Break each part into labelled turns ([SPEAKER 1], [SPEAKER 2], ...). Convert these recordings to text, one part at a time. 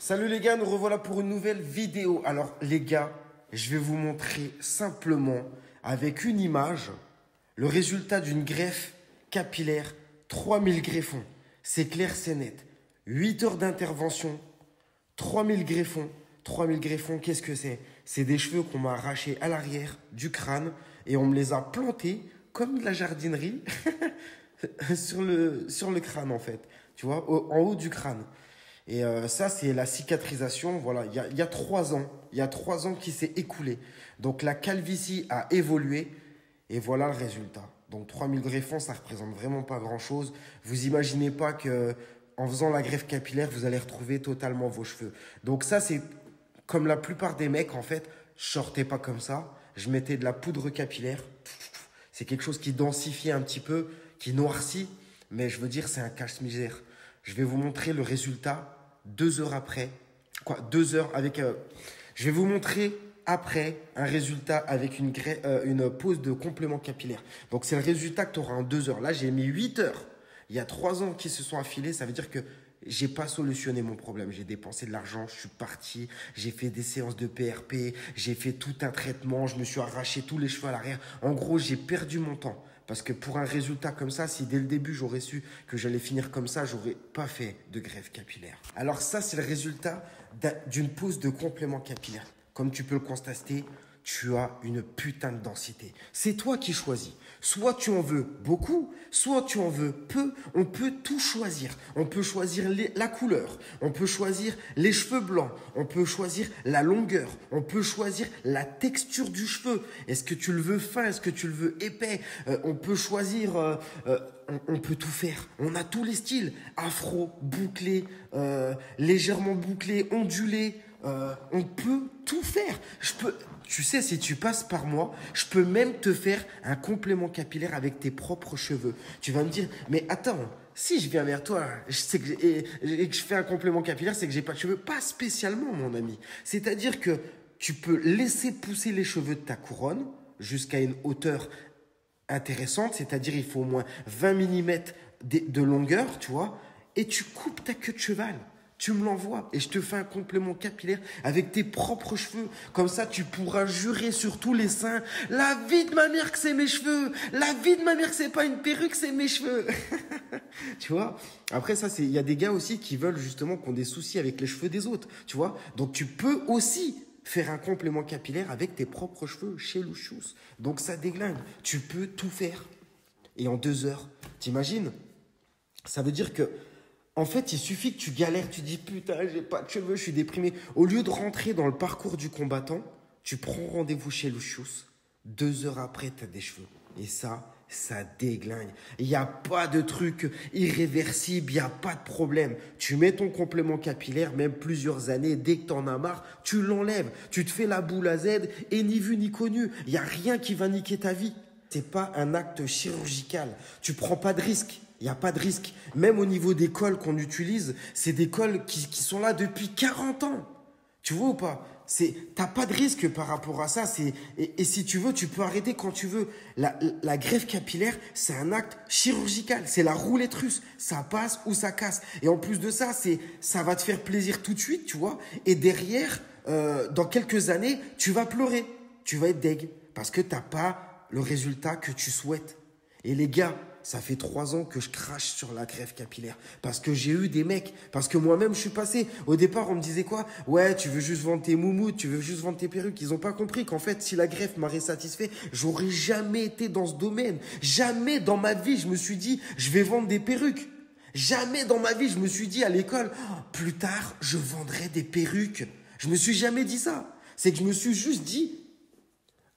[SPEAKER 1] Salut les gars, nous revoilà pour une nouvelle vidéo. Alors les gars, je vais vous montrer simplement avec une image le résultat d'une greffe capillaire 3000 greffons. C'est clair, c'est net. 8 heures d'intervention, 3000 greffons. 3000 greffons, qu'est-ce que c'est? C'est des cheveux qu'on m'a arrachés à l'arrière du crâne et on me les a plantés comme de la jardinerie sur le crâne en fait. Tu vois, en haut du crâne. Et ça, c'est la cicatrisation. Voilà, il y a 3 ans. Il y a 3 ans qui s'est écoulé. Donc, la calvitie a évolué. Et voilà le résultat. Donc, 3000 greffons, ça représente vraiment pas grand-chose. Vous imaginez pas que en faisant la greffe capillaire, vous allez retrouver totalement vos cheveux. Donc, ça, c'est comme la plupart des mecs, en fait. Je sortais pas comme ça. Je mettais de la poudre capillaire. C'est quelque chose qui densifie un petit peu, qui noircit. Mais je veux dire, c'est un cache-misère. Je vais vous montrer le résultat 2 heures après. 2 heures avec... je vais vous montrer après un résultat avec une pose de complément capillaire. Donc, c'est le résultat que tu auras en 2 heures. Là, j'ai mis 8 heures. Il y a 3 ans qui se sont affilés. Ça veut dire que j'ai pas solutionné mon problème. J'ai dépensé de l'argent, je suis parti, j'ai fait des séances de PRP, j'ai fait tout un traitement, je me suis arraché tous les cheveux à l'arrière. En gros, j'ai perdu mon temps. Parce que pour un résultat comme ça, si dès le début j'aurais su que j'allais finir comme ça, j'aurais pas fait de greffe capillaire. Alors ça, c'est le résultat d'une pose de complément capillaire. Comme tu peux le constater, tu as une putain de densité. C'est toi qui choisis. Soit tu en veux beaucoup, soit tu en veux peu. On peut tout choisir. On peut choisir la couleur. On peut choisir les cheveux blancs. On peut choisir la longueur. On peut choisir la texture du cheveu. Est-ce que tu le veux fin? Est-ce que tu le veux épais? On peut choisir... on peut tout faire. On a tous les styles. Afro, bouclé, légèrement bouclé, ondulé. On peut tout faire. Tu sais, si tu passes par moi, je peux même te faire un complément capillaire avec tes propres cheveux. Tu vas me dire, mais attends, si je viens vers toi et que je fais un complément capillaire, c'est que j'ai pas de cheveux. Pas spécialement, mon ami. C'est-à-dire que tu peux laisser pousser les cheveux de ta couronne jusqu'à une hauteur intéressante, c'est-à-dire il faut au moins 20 mm de longueur, tu vois, et tu coupes ta queue de cheval. Tu me l'envoies et je te fais un complément capillaire avec tes propres cheveux. Comme ça, tu pourras jurer sur tous les saints, la vie de ma mère que c'est mes cheveux. La vie de ma mère que c'est pas une perruque, c'est mes cheveux. Tu vois? Après ça, il y a des gars aussi qui veulent justement qu'on ait des soucis avec les cheveux des autres. Tu vois? Donc tu peux aussi faire un complément capillaire avec tes propres cheveux chez Lucius. Donc ça déglingue. Tu peux tout faire. Et en 2 heures, t'imagines? Ça veut dire que en fait, il suffit que tu galères, tu dis putain, j'ai pas de cheveux, je suis déprimé. Au lieu de rentrer dans le parcours du combattant, tu prends rendez-vous chez Lucius. 2 heures après, tu as des cheveux. Et ça déglingue. Il n'y a pas de truc irréversible, il n'y a pas de problème. Tu mets ton complément capillaire, même plusieurs années, dès que tu en as marre, tu l'enlèves. Tu te fais la boule à Z et ni vu ni connu. Il n'y a rien qui va niquer ta vie. C'est pas un acte chirurgical. Tu prends pas de risque. Il n'y a pas de risque. Même au niveau des cols qu'on utilise, c'est des cols qui sont là depuis 40 ans. Tu vois ou pas? T'as pas de risque par rapport à ça. Et si tu veux, tu peux arrêter quand tu veux. La greffe capillaire, c'est un acte chirurgical. C'est la roulette russe. Ça passe ou ça casse. Et en plus de ça, ça va te faire plaisir tout de suite, tu vois. Et derrière, dans quelques années, tu vas pleurer. Tu vas être deg. Parce que t'as pas le résultat que tu souhaites. Et les gars, ça fait 3 ans que je crache sur la greffe capillaire. Parce que j'ai eu des mecs. Parce que moi-même, je suis passé. Au départ, on me disait quoi? Ouais, tu veux juste vendre tes moumoutes, tu veux juste vendre tes perruques. Ils ont pas compris qu'en fait, si la greffe m'aurait satisfait, j'aurais jamais été dans ce domaine. Jamais dans ma vie, je me suis dit, je vais vendre des perruques. Jamais dans ma vie, je me suis dit à l'école, plus tard, je vendrai des perruques. Je me suis jamais dit ça. C'est que je me suis juste dit,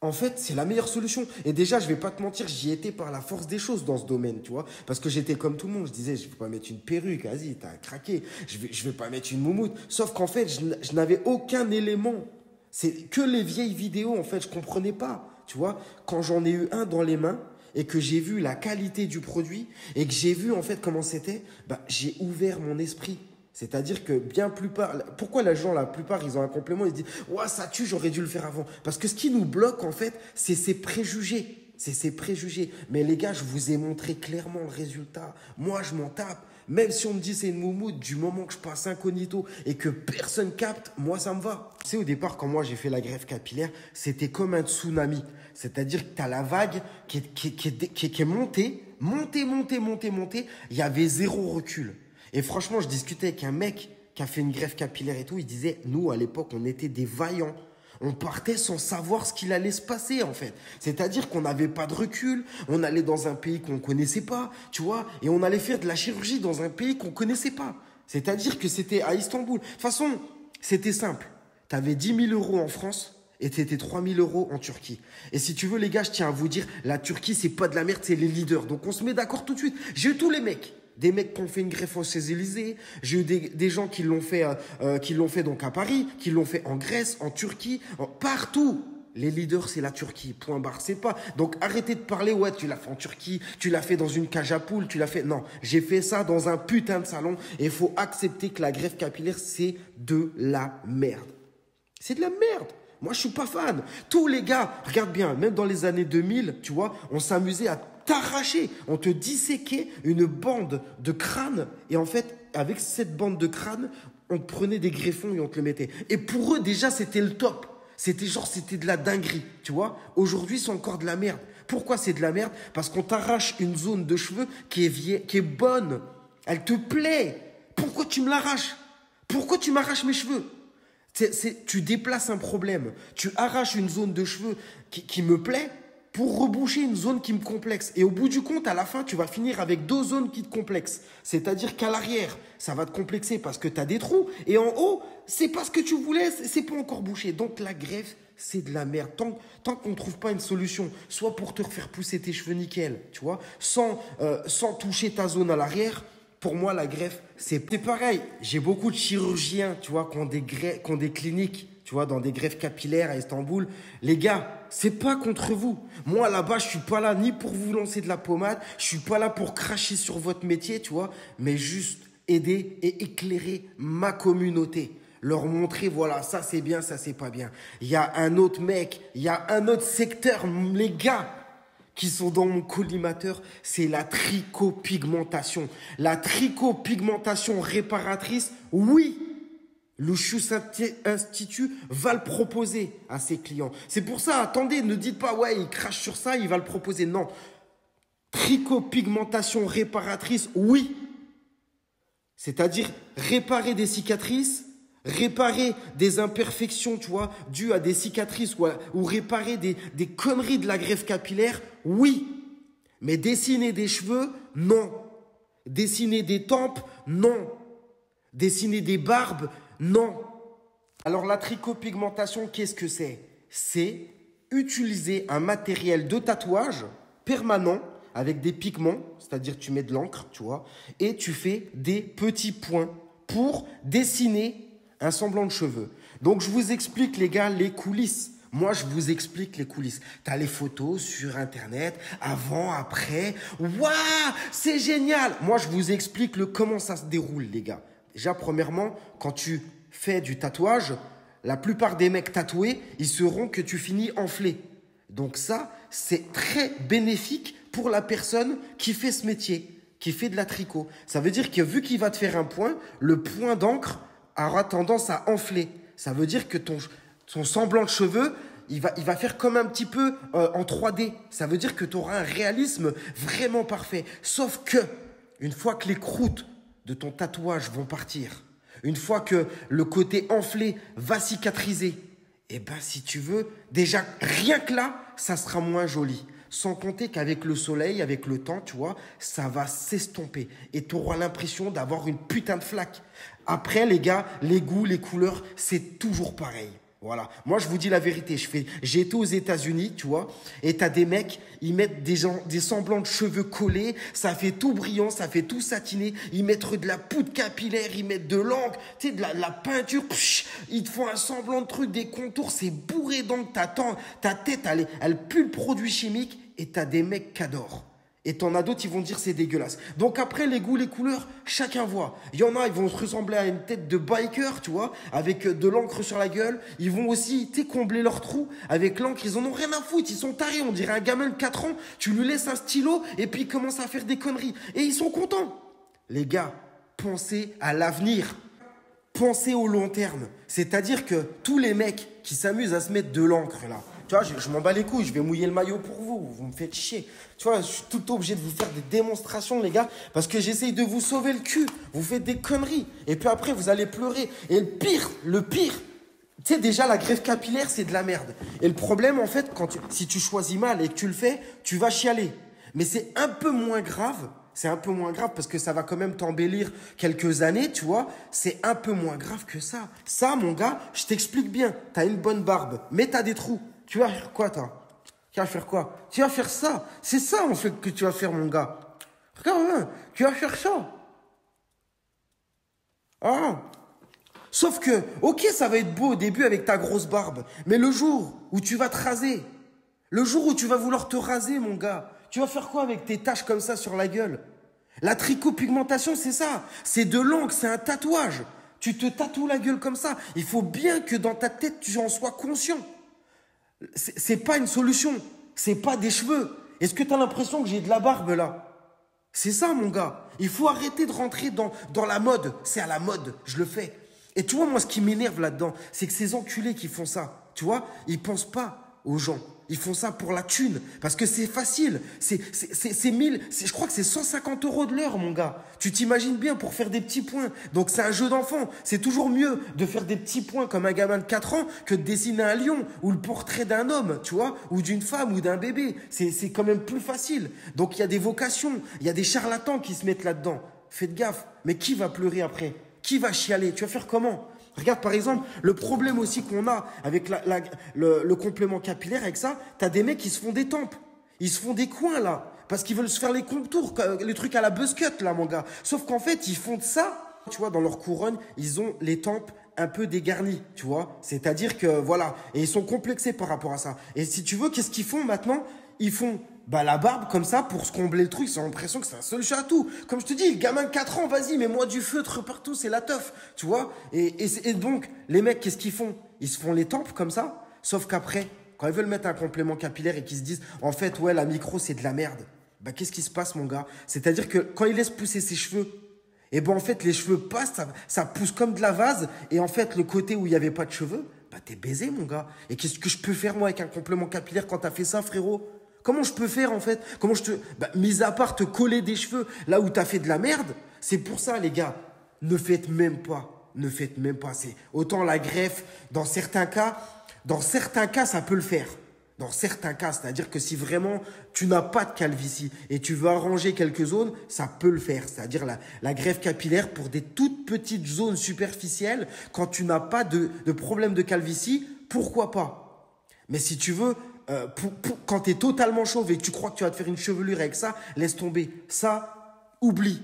[SPEAKER 1] en fait, c'est la meilleure solution. Et déjà, je vais pas te mentir, j'y étais par la force des choses dans ce domaine, tu vois. Parce que j'étais comme tout le monde. Je disais, je vais pas mettre une perruque, vas-y, t'as craqué. Je vais pas mettre une moumoute. Sauf qu'en fait, je n'avais aucun élément. C'est que les vieilles vidéos, en fait, je comprenais pas, tu vois. Quand j'en ai eu un dans les mains et que j'ai vu la qualité du produit et que j'ai vu, en fait, comment c'était, j'ai ouvert mon esprit. C'est-à-dire que pourquoi la plupart, ils ont un complément, ils se disent, ouais, ça tue, j'aurais dû le faire avant. Parce que ce qui nous bloque, en fait, c'est ces préjugés. C'est ces préjugés. Mais les gars, je vous ai montré clairement le résultat. Moi, je m'en tape. Même si on me dit c'est une moumoute, du moment que je passe incognito et que personne capte, moi ça me va. Tu sais, au départ, quand moi j'ai fait la greffe capillaire, c'était comme un tsunami. C'est-à-dire que tu as la vague qui est montée, montée. Il y avait zéro recul. Et franchement, je discutais avec un mec qui a fait une greffe capillaire et tout. Il disait, nous, à l'époque, on était des vaillants. On partait sans savoir ce qu'il allait se passer, en fait. C'est-à-dire qu'on n'avait pas de recul. On allait dans un pays qu'on ne connaissait pas, tu vois. Et on allait faire de la chirurgie dans un pays qu'on ne connaissait pas. C'est-à-dire que c'était à Istanbul. De toute façon, c'était simple. Tu avais 10 000 euros en France et c'était 3 000 euros en Turquie. Et si tu veux, les gars, je tiens à vous dire, la Turquie, c'est pas de la merde, c'est les leaders. Donc on se met d'accord tout de suite. J'ai eu tous les mecs. Des mecs qui ont fait une greffe aux Champs-Élysées. J'ai eu des gens qui l'ont fait donc à Paris, qui l'ont fait en Grèce, en Turquie, partout. Les leaders, c'est la Turquie, point barre. C'est pas. Donc arrêtez de parler, ouais, tu l'as fait en Turquie, tu l'as fait dans une cage à poules, tu l'as fait. Non, j'ai fait ça dans un putain de salon. Et il faut accepter que la greffe capillaire, c'est de la merde. C'est de la merde. Moi, je suis pas fan. Tous les gars, regarde bien, même dans les années 2000, tu vois, on s'amusait à t'arracher. On te disséquait une bande de crâne. Et en fait, avec cette bande de crâne, on prenait des greffons et on te le mettait. Et pour eux, déjà, c'était le top. C'était de la dinguerie, tu vois. Aujourd'hui, c'est encore de la merde. Pourquoi c'est de la merde? Parce qu'on t'arrache une zone de cheveux qui est bonne. Elle te plaît. Pourquoi tu me l'arraches? Pourquoi tu m'arraches mes cheveux? Tu déplaces un problème. Tu arraches une zone de cheveux qui me plaît pour reboucher une zone qui me complexe. Et au bout du compte, à la fin, tu vas finir avec deux zones qui te complexent. C'est-à-dire qu'à l'arrière, ça va te complexer parce que tu as des trous. Et en haut, c'est pas ce que tu voulais, c'est pas encore bouché. Donc la greffe, c'est de la merde. Tant qu'on ne trouve pas une solution, soit pour te refaire pousser tes cheveux nickel, tu vois, sans toucher ta zone à l'arrière. Pour moi, la greffe, c'est pareil. J'ai beaucoup de chirurgiens, tu vois, qui ont des cliniques, tu vois, dans des greffes capillaires à Istanbul. Les gars, c'est pas contre vous. Moi, là-bas, je suis pas là ni pour vous lancer de la pommade. Je suis pas là pour cracher sur votre métier, tu vois, mais juste aider et éclairer ma communauté. Leur montrer, voilà, ça c'est bien, ça c'est pas bien. Il y a un autre mec, il y a un autre secteur, les gars, qui sont dans mon collimateur, c'est la trichopigmentation. La trichopigmentation réparatrice, oui, le Shoes Institute va le proposer à ses clients. C'est pour ça, attendez, ne dites pas, ouais, il crache sur ça, il va le proposer. Non. Trichopigmentation réparatrice, oui. C'est-à-dire réparer des cicatrices, réparer des imperfections, tu vois, dues à des cicatrices ou réparer des conneries de la greffe capillaire, oui. Mais dessiner des cheveux, non. Dessiner des tempes, non. Dessiner des barbes, non. Alors la trichopigmentation, qu'est-ce que c'est? C'est utiliser un matériel de tatouage permanent avec des pigments, c'est-à-dire tu mets de l'encre, tu vois, et tu fais des petits points pour dessiner un semblant de cheveux. Donc, je vous explique, les gars, les coulisses. Moi, je vous explique les coulisses. Tu as les photos sur Internet, avant, après. Waouh, c'est génial. Moi, je vous explique comment ça se déroule, les gars. Déjà, premièrement, quand tu fais du tatouage, la plupart des mecs tatoués, ils sauront que tu finis enflé. Donc ça, c'est très bénéfique pour la personne qui fait ce métier, qui fait de la tricot. Ça veut dire que vu qu'il va te faire un point, le point d'encre aura tendance à enfler. Ça veut dire que ton semblant de cheveux, il va faire comme un petit peu en 3D. Ça veut dire que tu auras un réalisme vraiment parfait. Sauf que, une fois que les croûtes de ton tatouage vont partir, une fois que le côté enflé va cicatriser, eh ben si tu veux, déjà rien que là, ça sera moins joli. Sans compter qu'avec le soleil, avec le temps, tu vois, ça va s'estomper. Et tu auras l'impression d'avoir une putain de flaque. Après, les gars, les goûts, les couleurs, c'est toujours pareil. Voilà. Moi, je vous dis la vérité. J'ai été aux États-Unis, tu vois, et t'as des mecs, ils mettent des semblants de cheveux collés, ça fait tout brillant, ça fait tout satiné. Ils mettent de la poudre capillaire, ils mettent de l'encre, tu sais, de la peinture. Ils te font un semblant de truc, des contours, c'est bourré d'encre. Ta tête, elle pue le produit chimique, et t'as des mecs qui adorent. Et t'en as d'autres, ils vont dire c'est dégueulasse. Donc après, les goûts, les couleurs, chacun voit. Il y en a, ils vont ressembler à une tête de biker, tu vois, avec de l'encre sur la gueule. Ils vont aussi, tu sais, combler leurs trous avec l'encre. Ils en ont rien à foutre, ils sont tarés. On dirait un gamin de 4 ans, tu lui laisses un stylo et puis il commence à faire des conneries. Et ils sont contents. Les gars, pensez à l'avenir. Pensez au long terme. C'est-à-dire que tous les mecs qui s'amusent à se mettre de l'encre là, tu vois, je m'en bats les couilles, je vais mouiller le maillot pour vous, vous me faites chier. Tu vois, je suis tout le temps obligé de vous faire des démonstrations, les gars, parce que j'essaye de vous sauver le cul. Vous faites des conneries. Et puis après, vous allez pleurer. Et le pire, tu sais, déjà, la greffe capillaire, c'est de la merde. Et le problème, en fait, si tu choisis mal et que tu le fais, tu vas chialer. Mais c'est un peu moins grave. C'est un peu moins grave parce que ça va quand même t'embellir quelques années, tu vois. C'est un peu moins grave que ça. Ça, mon gars, je t'explique bien. T'as une bonne barbe, mais t'as des trous. Tu vas faire quoi, toi? Tu vas faire quoi? Tu vas faire ça. C'est ça, en fait, que tu vas faire, mon gars. Regarde, hein, tu vas faire ça. Ah. Sauf que, ok, ça va être beau au début avec ta grosse barbe. Mais le jour où tu vas te raser, le jour où tu vas vouloir te raser, mon gars, tu vas faire quoi avec tes taches comme ça sur la gueule? La tricopigmentation, c'est ça. C'est de l'encre, c'est un tatouage. Tu te tatoues la gueule comme ça. Il faut bien que dans ta tête, tu en sois conscient. C'est pas une solution. C'est pas des cheveux. Est-ce que tu as l'impression que j'ai de la barbe là? C'est ça, mon gars. Il faut arrêter de rentrer dans la mode. C'est à la mode. Je le fais. Et tu vois, moi, ce qui m'énerve là-dedans, c'est que ces enculés qui font ça, tu vois, ils pensent pas aux gens. Ils font ça pour la thune. Parce que c'est facile. C'est 1000, je crois que c'est 150 € de l'heure, mon gars. Tu t'imagines bien pour faire des petits points. Donc c'est un jeu d'enfant. C'est toujours mieux de faire des petits points comme un gamin de 4 ans que de dessiner un lion ou le portrait d'un homme, tu vois, ou d'une femme ou d'un bébé. C'est quand même plus facile. Donc il y a des vocations. Il y a des charlatans qui se mettent là-dedans. Faites gaffe. Mais qui va pleurer après? Qui va chialer? Tu vas faire comment? Regarde, par exemple, le problème aussi qu'on a avec le complément capillaire, avec ça, t'as des mecs qui se font des tempes. Ils se font des coins, là. Parce qu'ils veulent se faire les contours, les trucs à la buzzcut, là, mon gars. Sauf qu'en fait, ils font de ça. Tu vois, dans leur couronne, ils ont les tempes un peu dégarnies, tu vois. C'est-à-dire que, voilà. Et ils sont complexés par rapport à ça. Et si tu veux, qu'est-ce qu'ils font maintenant? Ils font la barbe comme ça pour se combler le truc. Ils ont l'impression que c'est un seul chat à tout. Comme je te dis, le gamin de 4 ans, vas-y, mets-moi du feutre partout, c'est la teuf. Tu vois, et donc, les mecs, qu'est-ce qu'ils font? Ils se font les tempes comme ça. Sauf qu'après, quand ils veulent mettre un complément capillaire et qu'ils se disent, en fait, ouais, la micro, c'est de la merde. Qu'est-ce qui se passe, mon gars? C'est-à-dire que quand ils laissent pousser ses cheveux, et en fait, les cheveux passent, ça pousse comme de la vase. Et en fait, le côté où il n'y avait pas de cheveux, t'es baisé, mon gars. Et qu'est-ce que je peux faire, moi, avec un complément capillaire quand t'as fait ça, frérot? Comment je peux faire, en fait? Comment je te... mis à part te coller des cheveux là où t'as fait de la merde, c'est pour ça, les gars, ne faites même pas. Ne faites même pas. C'est autant la greffe, dans certains cas, ça peut le faire. Dans certains cas, c'est-à-dire que si vraiment tu n'as pas de calvitie et tu veux arranger quelques zones, ça peut le faire. C'est-à-dire la greffe capillaire pour des toutes petites zones superficielles, quand tu n'as pas de problème de calvitie, pourquoi pas? Mais si tu veux, quand tu es totalement chauve et que tu crois que tu vas te faire une chevelure avec ça, laisse tomber. Ça, oublie.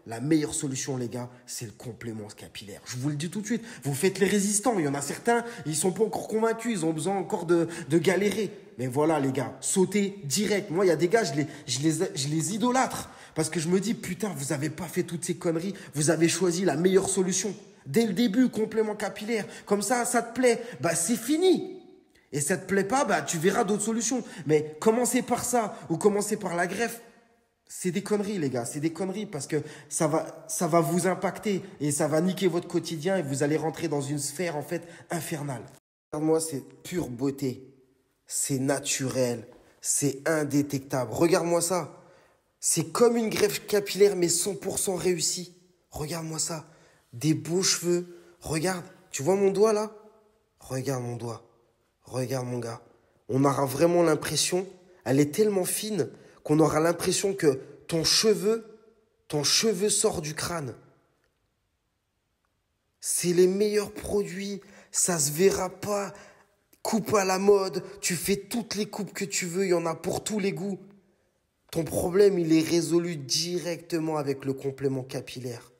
[SPEAKER 1] La meilleure solution, les gars, c'est le complément capillaire. Je vous le dis tout de suite. Vous faites les résistants. Il y en a certains, ils sont pas encore convaincus. Ils ont besoin encore de galérer. Mais voilà, les gars, sautez direct. Moi, il y a des gars, je les idolâtre. Parce que je me dis, putain, vous avez pas fait toutes ces conneries. Vous avez choisi la meilleure solution. Dès le début, complément capillaire. Comme ça te plaît. C'est fini. Et ça te plaît pas, tu verras d'autres solutions. Mais commencez par ça ou commencez par la greffe. C'est des conneries, les gars. C'est des conneries parce que ça va vous impacter et ça va niquer votre quotidien et vous allez rentrer dans une sphère, en fait, infernale. Regarde-moi, c'est pure beauté. C'est naturel. C'est indétectable. Regarde-moi ça. C'est comme une greffe capillaire, mais 100% réussie. Regarde-moi ça. Des beaux cheveux. Regarde. Tu vois mon doigt, là? Regarde mon doigt. Regarde, mon gars. On aura vraiment l'impression, elle est tellement fine qu'on aura l'impression que ton cheveu sort du crâne. C'est les meilleurs produits, ça se verra pas. Coupe à la mode, tu fais toutes les coupes que tu veux, il y en a pour tous les goûts. Ton problème, il est résolu directement avec le complément capillaire.